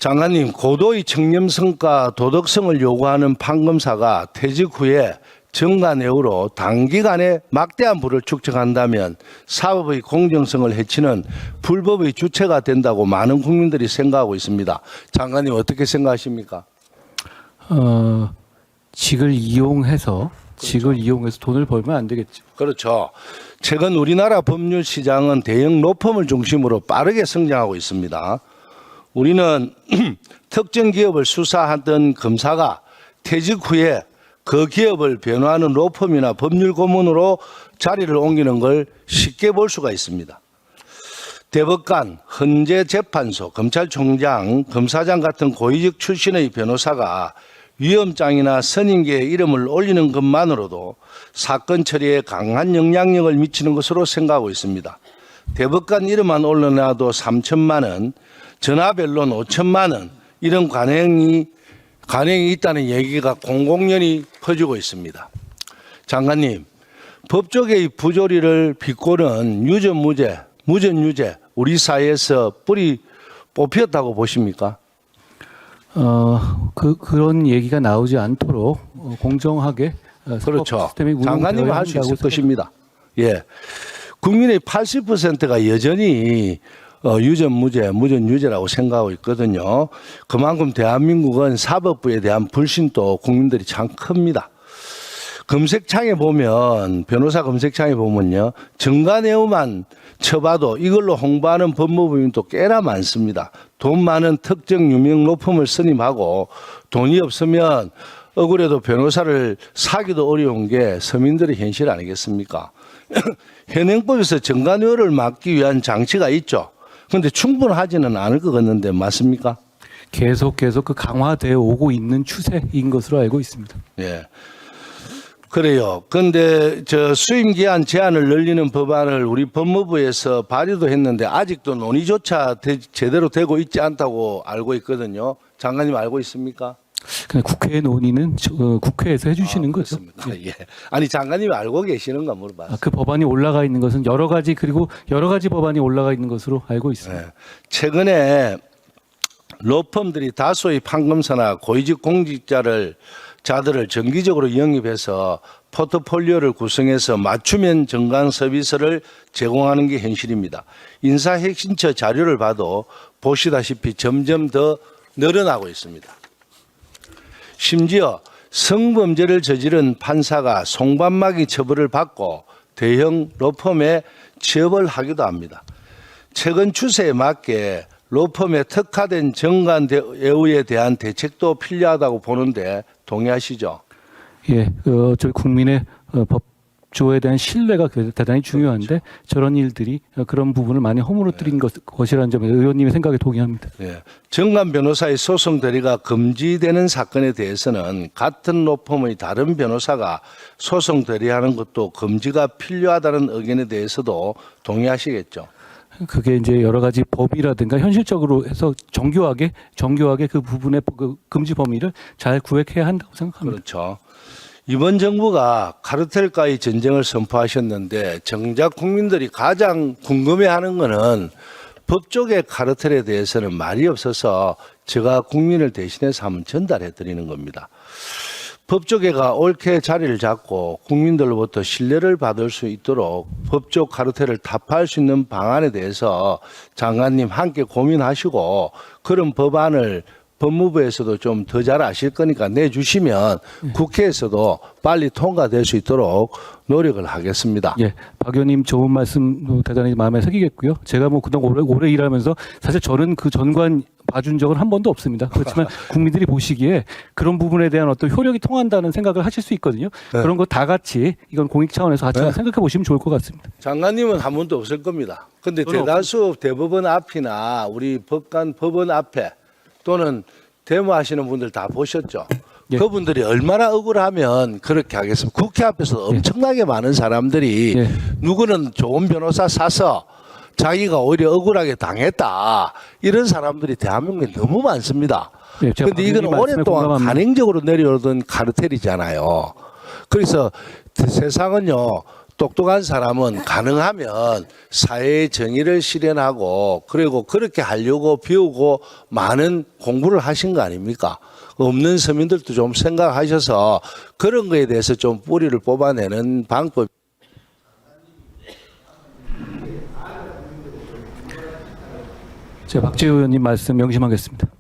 장관님, 고도의 청렴성과 도덕성을 요구하는 판검사가 퇴직 후에 정관예우로 단기간에 막대한 부를 축적한다면 사법의 공정성을 해치는 불법의 주체가 된다고 많은 국민들이 생각하고 있습니다. 장관님 어떻게 생각하십니까? 직을 이용해서 돈을 벌면 안 되겠죠. 그렇죠. 최근 우리나라 법률 시장은 대형 로펌을 중심으로 빠르게 성장하고 있습니다. 우리는 특정 기업을 수사하던 검사가 퇴직 후에 그 기업을 변호하는 로펌이나 법률 고문으로 자리를 옮기는 걸 쉽게 볼 수가 있습니다. 대법관, 헌재재판소, 검찰총장, 검사장 같은 고위직 출신의 변호사가 위험장이나 선임계의 이름을 올리는 것만으로도 사건 처리에 강한 영향력을 미치는 것으로 생각하고 있습니다. 대법관 이름만 올려놔도 3천만 원, 전화벨론 5천만 원 이런 관행이 있다는 얘기가 공공연히 퍼지고 있습니다. 장관님, 법조계의 부조리를 비꼬는 유전무죄, 무전유죄 우리 사회에서 뿌리 뽑혔다고 보십니까? 그런 얘기가 나오지 않도록 공정하게 그렇죠. 장관님은 할 수 있을 것입니다. 예, 국민의 80%가 여전히 유전무죄, 무전유죄라고 생각하고 있거든요. 그만큼 대한민국은 사법부에 대한 불신도 국민들이 참 큽니다. 검색창에 보면, 변호사 검색창에 보면요, 정관예우만 쳐봐도 이걸로 홍보하는 법무부인 또 꽤나 많습니다. 돈 많은 특정 유명 로펌을 선임하고 돈이 없으면 억울해도 변호사를 사기도 어려운 게 서민들의 현실 아니겠습니까? 현행법에서 정관예우를 막기 위한 장치가 있죠. 그런데 충분하지는 않을 것 같는데 맞습니까? 계속 그 강화되어 오고 있는 추세인 것으로 알고 있습니다. 예. 그래요. 그런데 수임 기한 제한을 늘리는 법안을 우리 법무부에서 발의도 했는데 아직도 논의조차 제대로 되고 있지 않다고 알고 있거든요. 장관님 알고 있습니까? 그냥 국회 논의는 국회에서 해주시는 거죠. 예. 아니 장관님이 알고 계시는가 물어봤어요. 그 법안이 올라가 있는 것은 여러 가지 법안이 올라가 있는 것으로 알고 있습니다. 예. 최근에 로펌들이 다수의 판검사나 고위직 자들을 정기적으로 영입해서 포트폴리오를 구성해서 맞춤형 정관 서비스를 제공하는 게 현실입니다. 인사혁신처 자료를 봐도 보시다시피 점점 더 늘어나고 있습니다. 심지어 성범죄를 저지른 판사가 송반막이 처벌을 받고 대형 로펌에 취업을 하기도 합니다. 최근 추세에 맞게 로펌의 특화된 정관예우에 대한 대책도 필요하다고 보는데 동의하시죠? 예, 저희 국민의 법조에 대한 신뢰가 대단히 중요한데 저런 일들이 그런 부분을 많이 허물어뜨린 것이라는 점에 의원님의 생각에 동의합니다. 예, 정관 변호사의 소송 대리가 금지되는 사건에 대해서는 같은 로펌의 다른 변호사가 소송 대리하는 것도 금지가 필요하다는 의견에 대해서도 동의하시겠죠? 그게 이제 여러 가지 법이라든가 현실적으로 해서 정교하게 그 부분의 금지 범위를 잘 구획해야 한다고 생각합니다. 그렇죠. 이번 정부가 카르텔과의 전쟁을 선포하셨는데 정작 국민들이 가장 궁금해하는 것은 법조계 카르텔에 대해서는 말이 없어서 제가 국민을 대신해서 한번 전달해 드리는 겁니다. 법조계가 옳게 자리를 잡고 국민들로부터 신뢰를 받을 수 있도록 법조 카르텔을 타파할 수 있는 방안에 대해서 장관님 함께 고민하시고 그런 법안을 법무부에서도 좀 더 잘 아실 거니까 내주시면 국회에서도 빨리 통과될 수 있도록 노력을 하겠습니다. 예, 박 의원님 좋은 말씀 대단히 마음에 새기겠고요. 제가 그동안 오래 일하면서 사실 저는 그 전관 봐준 적은 한 번도 없습니다. 그렇지만 국민들이 보시기에 그런 부분에 대한 어떤 효력이 통한다는 생각을 하실 수 있거든요. 네. 그런 거 다 같이 이건 공익 차원에서 같이 생각해 보시면 좋을 것 같습니다. 장관님은 한 번도 없을 겁니다. 그런데 대다수 대법원 앞이나 우리 법원 앞에 또는 데모하시는 분들 다 보셨죠? 예. 그분들이 얼마나 억울하면 그렇게 하겠습니까? 국회 앞에서 엄청나게 많은 사람들이 누구는 좋은 변호사 사서 자기가 오히려 억울하게 당했다. 이런 사람들이 대한민국에 너무 많습니다. 그런데 이건 오랫동안 간행적으로 내려오던 카르텔이잖아요. 그래서 세상은요. 똑똑한 사람은 가능하면 사회의 정의를 실현하고 그리고 그렇게 하려고 배우고 많은 공부를 하신 거 아닙니까? 없는 서민들도 좀 생각하셔서 그런 거에 대해서 좀 뿌리를 뽑아내는 방법. 제가 박지우 의원님 말씀 명심하겠습니다.